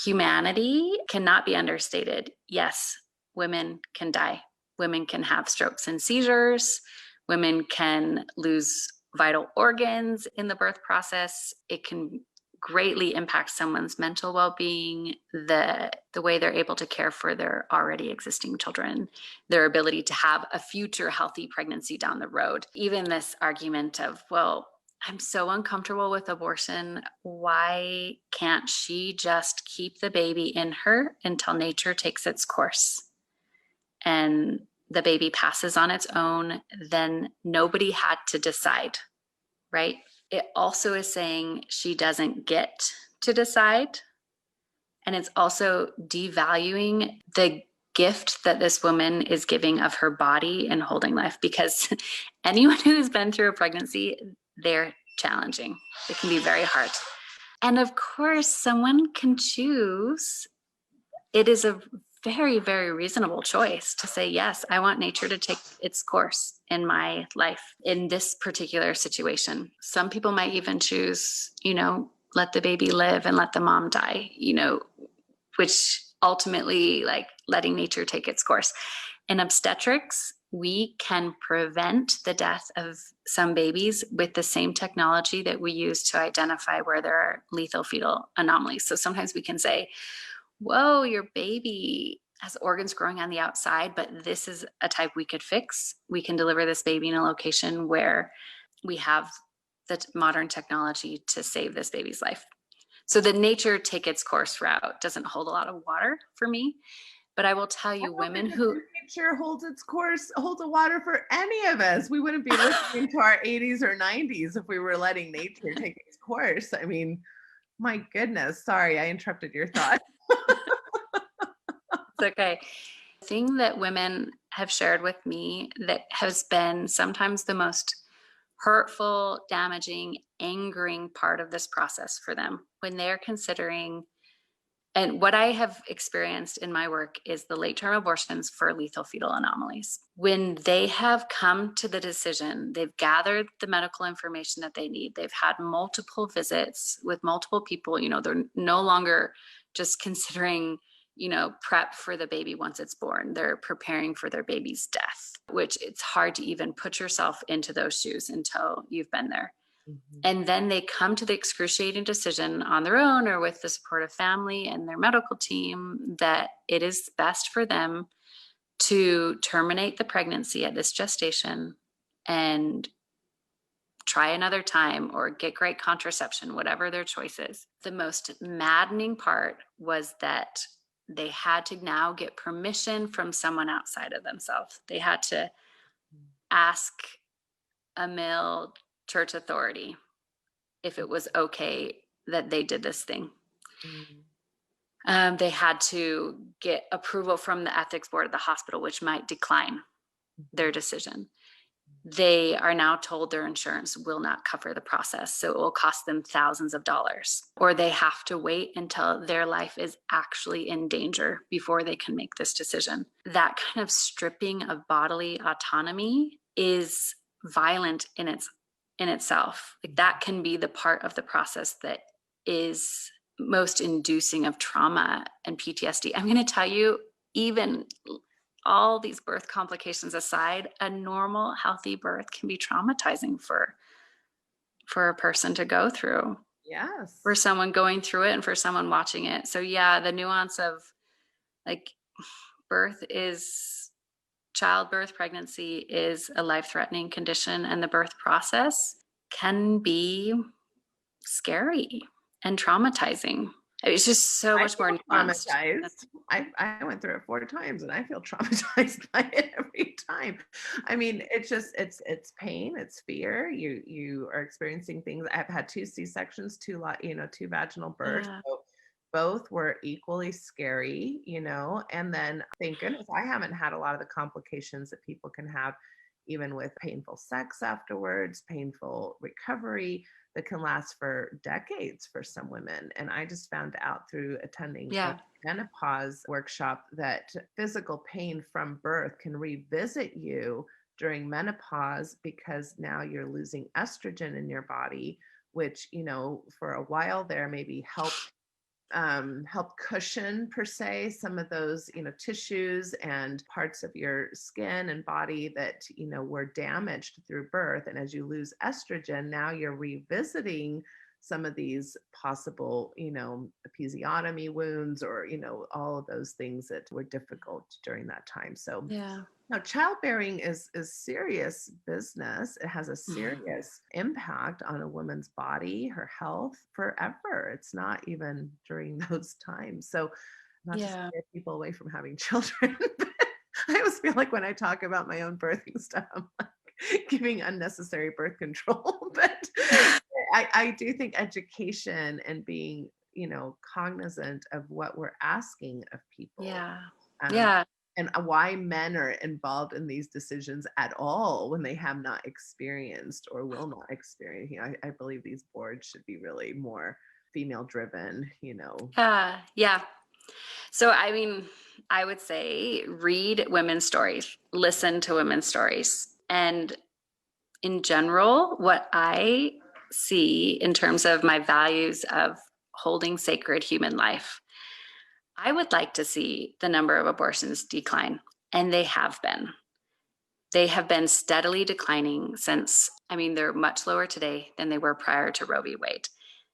humanity cannot be understated. Yes, women can die. Women can have strokes and seizures. Women can lose vital organs in the birth process. It can greatly impact someone's mental well-being, the way they're able to care for their already existing children, their ability to have a future healthy pregnancy down the road. Even this argument of, well, I'm so uncomfortable with abortion. Why can't she just keep the baby in her until nature takes its course and the baby passes on its own? Then nobody had to decide, right? It also is saying she doesn't get to decide. And it's also devaluing the gift that this woman is giving of her body and holding life, because anyone who's been through a pregnancy, they're challenging. It can be very hard. And of course, someone can choose. It is a very, very reasonable choice to say, yes, I want nature to take its course in my life in this particular situation. Some people might even choose, let the baby live and let the mom die, which ultimately, like, letting nature take its course. In obstetrics, we can prevent the death of some babies with the same technology that we use to identify where there are lethal fetal anomalies. So sometimes we can say, whoa, your baby has organs growing on the outside, but this is a type we could fix. We can deliver this baby in a location where we have the modern technology to save this baby's life. So the nature take its course route doesn't hold a lot of water for me. But I will tell I you, don't women think who, nature holds its course, holds the water for any of us. We wouldn't be listening to our 80s or 90s if we were letting nature take its course. I mean, my goodness. Sorry, I interrupted your thought. it's okay. The thing that women have shared with me that has been sometimes the most hurtful, damaging, angering part of this process for them when they're considering, and what I have experienced in my work is the late term abortions for lethal fetal anomalies. When they have come to the decision, they've gathered the medical information that they need, they've had multiple visits with multiple people, they're no longer just considering, prep for the baby once it's born. They're preparing for their baby's death, which it's hard to even put yourself into those shoes until you've been there. Mhm. And then they come to the excruciating decision on their own or with the support of family and their medical team that it is best for them to terminate the pregnancy at this gestation and try another time or get great contraception, whatever their choice is. The most maddening part was that they had to now get permission from someone outside of themselves. They had to ask a male church authority if it was okay that they did this thing. Mm. They had to get approval from the ethics board at the hospital, which might decline their decision. They are now told their insurance will not cover the process. So it will cost them thousands of dollars, or they have to wait until their life is actually in danger before they can make this decision. That kind of stripping of bodily autonomy is violent in itself. Like, that can be the part of the process that is most inducing of trauma and PTSD. I'm going to tell you, even all these birth complications aside, a normal, healthy birth can be traumatizing for a person to go through. Yes. For someone going through it and for someone watching it. So yeah, the nuance of like childbirth, pregnancy is a life-threatening condition, and the birth process can be scary and traumatizing. It's just so much more nuanced. Traumatized. I went through it 4 times and I feel traumatized by it every time. I mean, it's pain, it's fear. You are experiencing things. I've had 2 C-sections, 2 vaginal births. Yeah. So both were equally scary, and then thank goodness I haven't had a lot of the complications that people can have, even with painful sex afterwards, painful recovery that can last for decades for some women. And I just found out through attending a menopause workshop that physical pain from birth can revisit you during menopause, because now you're losing estrogen in your body, which, for a while there maybe help cushion per se some of those tissues and parts of your skin and body that were damaged through birth. And as you lose estrogen, now you're revisiting some of these possible episiotomy wounds, or all of those things that were difficult during that time. So Yeah. now, childbearing is serious business. It has a serious impact on a woman's body, her health forever. It's not even during those times. So, not to scare people away from having children, but I always feel like when I talk about my own birthing stuff, I'm like giving unnecessary birth control. But I do think education and being, cognizant of what we're asking of people. Yeah. Um, and why men are involved in these decisions at all when they have not experienced or will not experience. I believe these boards should be really more female driven, Yeah. So, I mean, I would say read women's stories, listen to women's stories. And in general, what I see in terms of my values of holding sacred human life, I would like to see the number of abortions decline, and they have been. They have been steadily declining since, they're much lower today than they were prior to Roe v. Wade.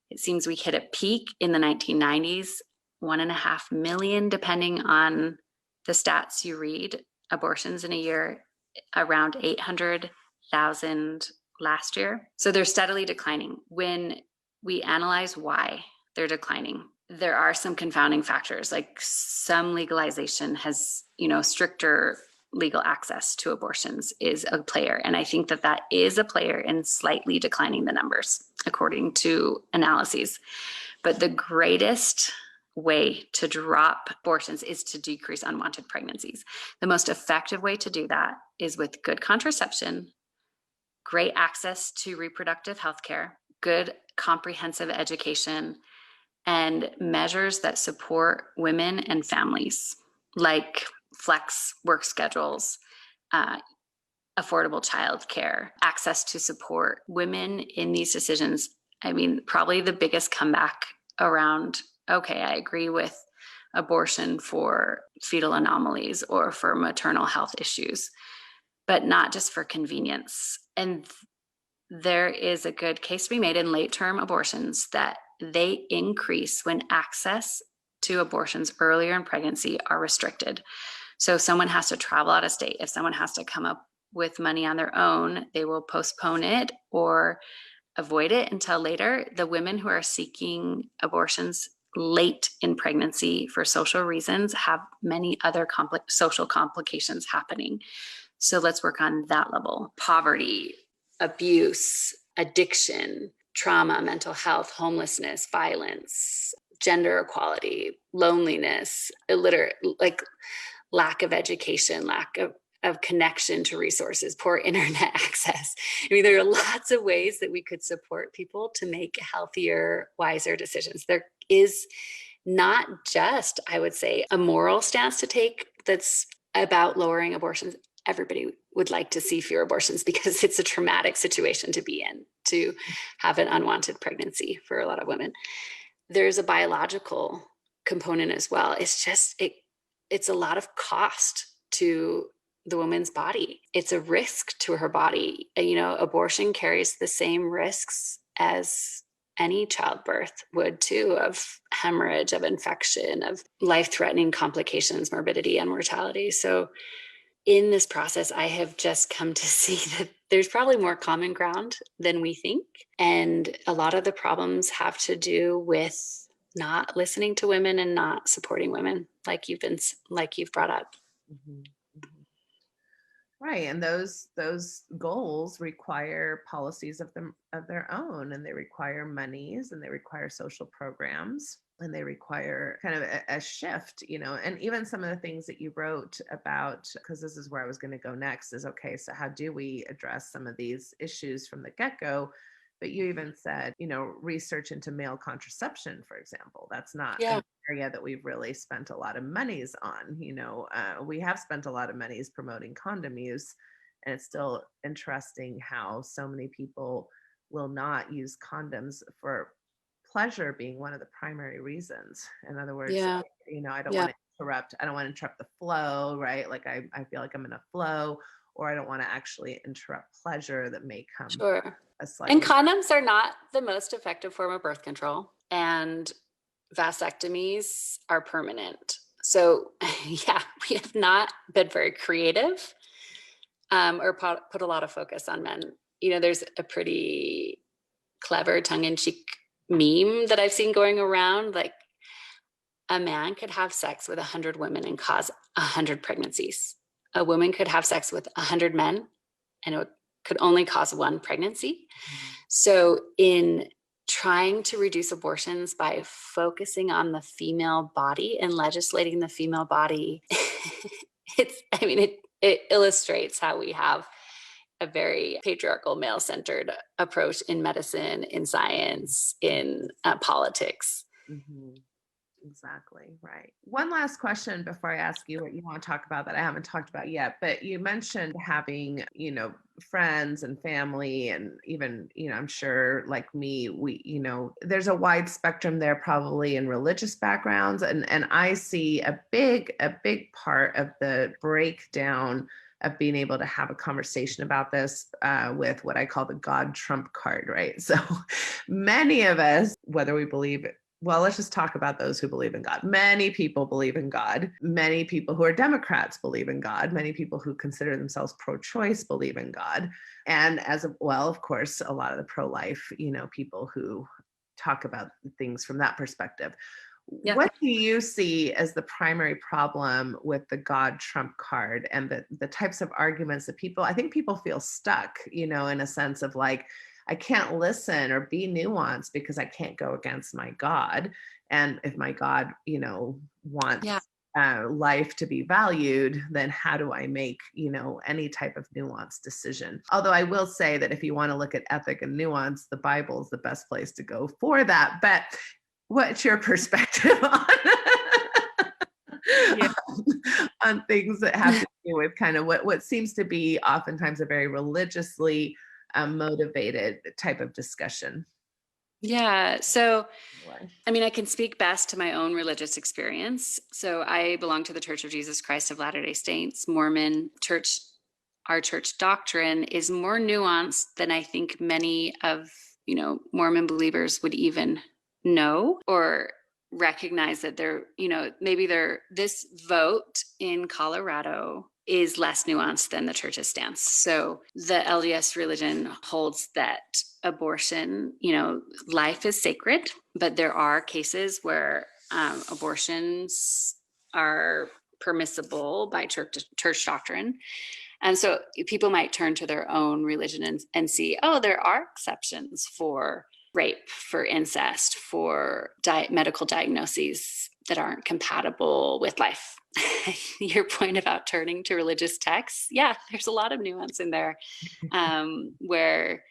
It seems we hit a peak in the 1990s, 1.5 million, depending on the stats you read, abortions in a year, around 800,000 last year. So they're steadily declining. When we analyze why they're declining, there are some confounding factors, like some legalization has, stricter legal access to abortions is a player. And I think that is a player in slightly declining the numbers, according to analyses. But the greatest way to drop abortions is to decrease unwanted pregnancies. The most effective way to do that is with good contraception, great access to reproductive health care, good comprehensive education, and measures that support women and families, like flex work schedules, affordable childcare, access to support women in these decisions. Probably the biggest comeback around, okay, I agree with abortion for fetal anomalies or for maternal health issues, but not just for convenience. And there is a good case to be made in late-term abortions that they increase when access to abortions earlier in pregnancy are restricted. So if someone has to travel out of state, if someone has to come up with money on their own, they will postpone it or avoid it until later. The women who are seeking abortions late in pregnancy for social reasons have many other social complications happening. So let's work on that level. Poverty, abuse, addiction, trauma, mental health, homelessness, violence, gender equality, loneliness, like lack of education, lack of connection to resources, poor internet access. I mean, there are lots of ways that we could support people to make healthier, wiser decisions. There is not just, I would say, a moral stance to take that's about lowering abortions. Everybody would like to see fewer abortions because it's a traumatic situation to be in, to have an unwanted pregnancy for a lot of women. There's a biological component as well. It's just, it's a lot of cost to the woman's body. It's a risk to her body. You know, abortion carries the same risks as any childbirth would too, of hemorrhage, of infection, of life-threatening complications, morbidity, and mortality. So in this process, I have just come to see that there's probably more common ground than we think. And a lot of the problems have to do with not listening to women and not supporting women, like you've brought up. Mhm. Right, and those goals require policies of their own, and they require monies, and they require social programs, and they require kind of a shift, you know. And even some of the things that you wrote about, because this is where I was going to go next, is okay, so how do we address some of these issues from the get-go? But you even said, you know, research into male contraception, for example. That's not an area that we've really spent a lot of monies on. You know, we have spent a lot of monies promoting condom use, and it's still interesting how so many people will not use condoms for pleasure being one of the primary reasons. In other words, Yeah. you know, I don't Yeah. want to interrupt the flow, right? Like I feel like I'm in a flow, or I don't want to actually interrupt pleasure that may come Sure. a And slightly. condoms are not the most effective form of birth control, and vasectomies are permanent. So, yeah, we have not been very creative, or put a lot of focus on men. You know, there's a pretty clever tongue-in-cheek meme that I've seen going around. Like, a man could have sex with 100 women and cause 100 pregnancies. A woman could have sex with 100 men and it could only cause one pregnancy. So in trying to reduce abortions by focusing on the female body and legislating the female body, it illustrates how we have a very patriarchal, male-centered approach in medicine, in science, in politics. Mhm. Exactly. Right. One last question before I ask you what you want to talk about that I haven't talked about yet, but you mentioned having, you know, friends and family, and even, you know, I'm sure like me, we, you know, there's a wide spectrum there probably in religious backgrounds. And I see a big part of the breakdown of being able to have a conversation about this with what I call the God Trump card, right? So many of us, whether we believe it, well, let's just talk about those who believe in God. Many people believe in God. Many people who are Democrats believe in God. Many people who consider themselves pro-choice believe in God. And well, of course, a lot of the pro-life, you know, people who talk about things from that perspective. Yeah. What do you see as the primary problem with the God Trump card and the types of arguments that I think people feel stuck, you know, in a sense of like, I can't listen or be nuanced because I can't go against my God. And if my God, you know, wants life to be valued, then how do I make, you know, any type of nuanced decision? Although I will say that if you want to look at ethic and nuance, the Bible is the best place to go for that. But what's your perspective on on things that have to do with kind of what seems to be oftentimes a very religiously motivated type of discussion? Yeah. So, I mean, I can speak best to my own religious experience. So I belong to the Church of Jesus Christ of Latter-day Saints, Mormon church. Our church doctrine is more nuanced than I think many of, you know, Mormon believers would even know or recognize that this vote in Colorado is less nuanced than the church's stance. So the LDS religion holds that abortion, you know, life is sacred, but there are cases where abortions are permissible by church doctrine. And so people might turn to their own religion and see, oh, there are exceptions for rape, for incest, for medical diagnoses that aren't compatible with life. Your point about turning to religious texts, yeah, there's a lot of nuance in there, where,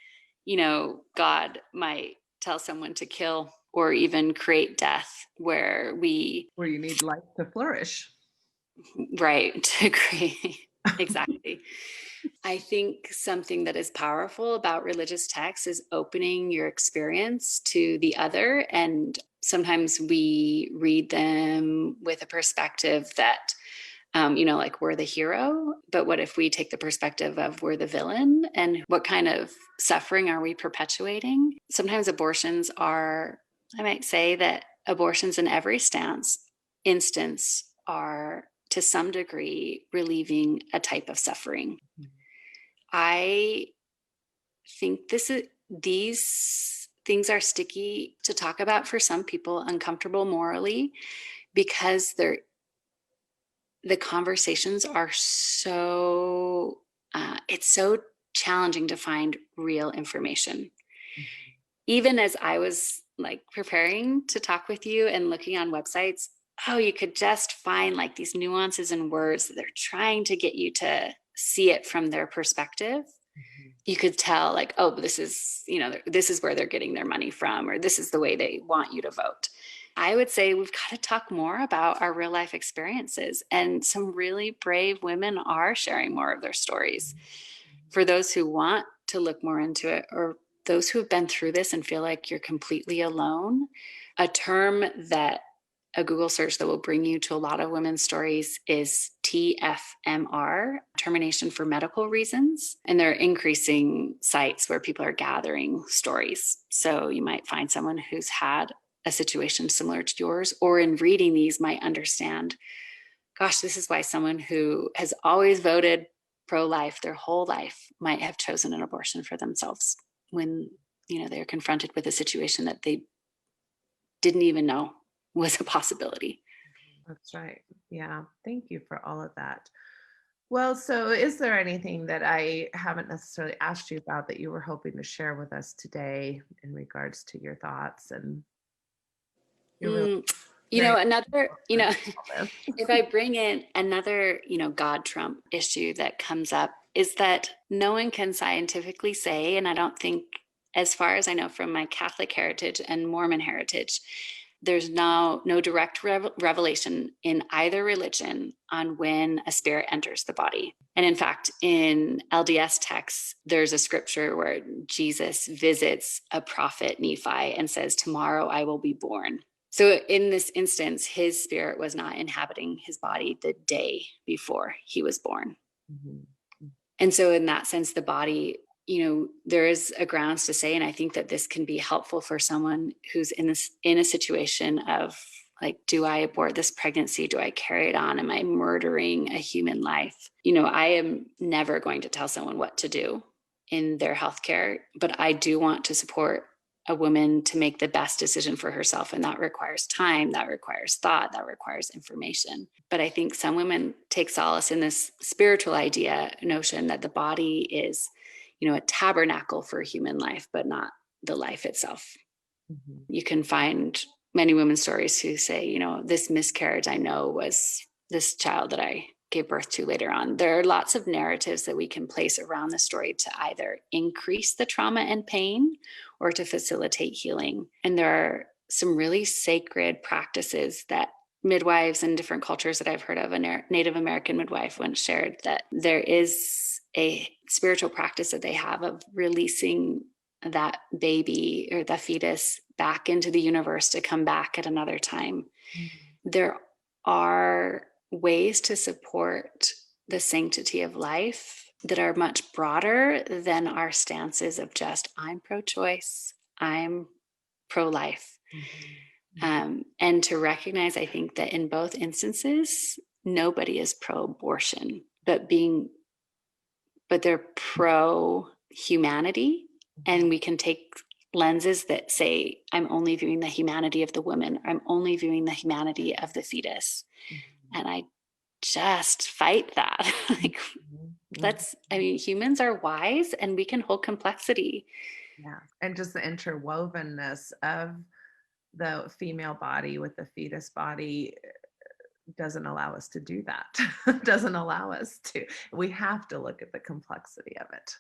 God might tell someone to kill or even create death, where you need life to flourish. right, to create, exactly. I think something that is powerful about religious texts is opening your experience to the other. And sometimes we read them with a perspective that, like we're the hero. But what if we take the perspective of we're the villain? And what kind of suffering are we perpetuating? Sometimes abortions are, I might say that abortions in every instance are to some degree relieving a type of suffering. I think these things are sticky to talk about for some people, uncomfortable morally, because the conversations are so it's so challenging to find real information. Even as I was like preparing to talk with you and looking on websites, you could just find like these nuances and words that they're trying to get you to see it from their perspective. You could tell like, this is where they're getting their money from, or this is the way they want you to vote. I would say we've got to talk more about our real life experiences, and some really brave women are sharing more of their stories. For those who want to look more into it, or those who have been through this and feel like you're completely alone, a term that a Google search that will bring you to a lot of women's stories is TFMR, termination for medical reasons. And there are increasing sites where people are gathering stories. So you might find someone who's had a situation similar to yours, or in reading these might understand, gosh, this is why someone who has always voted pro-life their whole life might have chosen an abortion for themselves when, they're confronted with a situation that they didn't even know was a possibility. That's right. Yeah. Thank you for all of that. Well, so is there anything that I haven't necessarily asked you about that you were hoping to share with us today in regards to your thoughts? And you're really if I bring in another, God Trump issue that comes up, is that no one can scientifically say, and I don't think, as far as I know from my Catholic heritage and Mormon heritage, there's no direct revelation in either religion on when a spirit enters the body. And in fact, in LDS texts, there's a scripture where Jesus visits a prophet Nephi and says, "Tomorrow I will be born." So in this instance, his spirit was not inhabiting his body the day before he was born. Mm-hmm. And so in that sense, the body, there is a grounds to say, and I think that this can be helpful for someone who's in a situation of like, do I abort this pregnancy? Do I carry it on? Am I murdering a human life? I am never going to tell someone what to do in their healthcare, but I do want to support a woman to make the best decision for herself. And that requires time, that requires thought, that requires information. But I think some women take solace in this spiritual notion that the body is, a tabernacle for human life, but not the life itself. Mm-hmm. You can find many women's stories who say, this miscarriage I know was this child that I gave birth to later on. There are lots of narratives that we can place around the story to either increase the trauma and pain or to facilitate healing. And there are some really sacred practices that midwives in different cultures that I've heard of. A Native American midwife once shared that there is a spiritual practice that they have of releasing that baby or the fetus back into the universe to come back at another time. Mm-hmm. There are ways to support the sanctity of life that are much broader than our stances of just, I'm pro-choice, I'm pro-life. Mm-hmm. And to recognize, I think that in both instances, nobody is pro-abortion, but they're pro-humanity. And we can take lenses that say, I'm only viewing the humanity of the woman, I'm only viewing the humanity of the fetus. Mm-hmm. And I just fight that. Like, humans are wise and we can hold complexity Yeah. And just the interwovenness of the female body with the fetus body doesn't allow us to do that. Doesn't allow us to. We have to look at the complexity of it.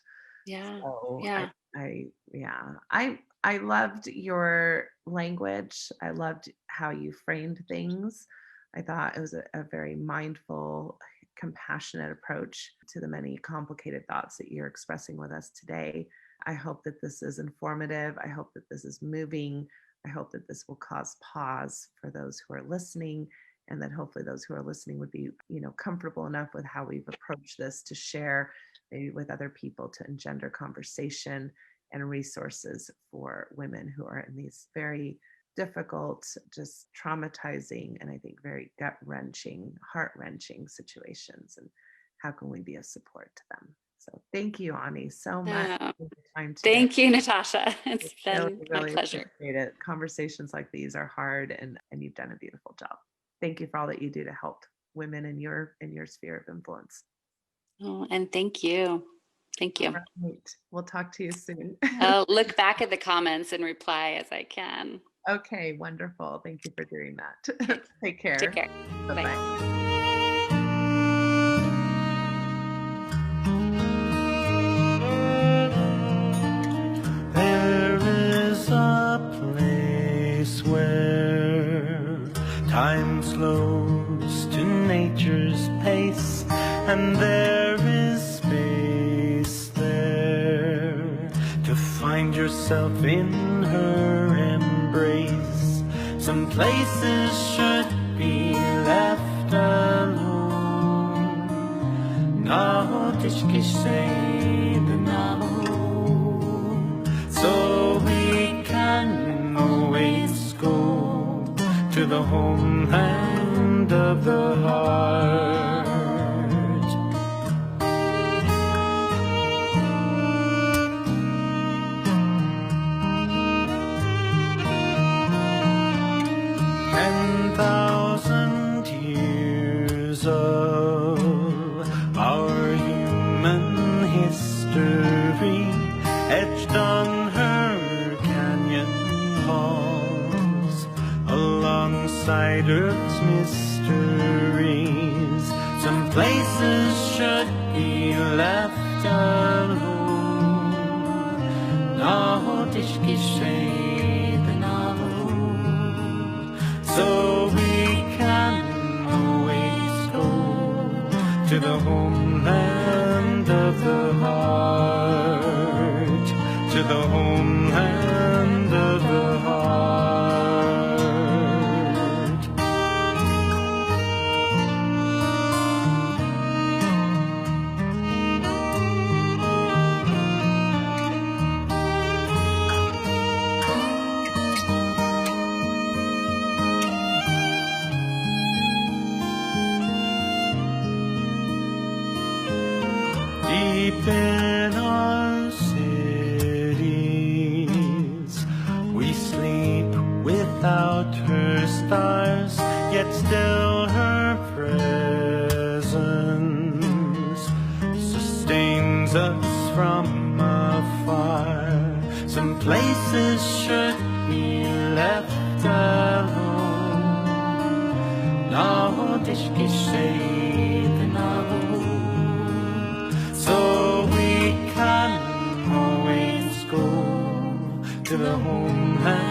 Yeah. So Yeah. I loved your language. I loved how you framed things. I thought it was a very mindful, compassionate approach to the many complicated thoughts that you're expressing with us today. I hope that this is informative. I hope that this is moving. I hope that this will cause pause for those who are listening, and that hopefully those who are listening would be, comfortable enough with how we've approached this to share maybe with other people, to engender conversation and resources for women who are in these very difficult, just traumatizing, and I think very gut-wrenching, heart-wrenching situations. And how can we be of support to them? So thank you, Ani, so much for your time today. Thank you, Natasha. It's been my pleasure. Appreciate it. Conversations like these are hard, and you've done a beautiful job. Thank you for all that you do to help women in your sphere of influence. Oh, and thank you. Thank you. Right. We'll talk to you soon. I'll look back at the comments and reply as I can. Okay, wonderful. Thank you for doing that. Take care. Take care. Bye-bye. Bye. There is a place where time slows to nature's pace, and there is space there to find yourself in her embrace. Some places should be left alone. No tishki say the so we can always go to the homeland of the heart. "10,000 years of our human history etched on her canyon walls, alongside Earth's mysteries. Some places should be left alone. No tishki shade no, so we can always go to the homeland of the heart, to the homeland of the heart. Deep in our cities, we sleep without her stars, yet still her presence sustains us from afar. Some places should be left alone. No tishki shade no, so we can always go to the homeland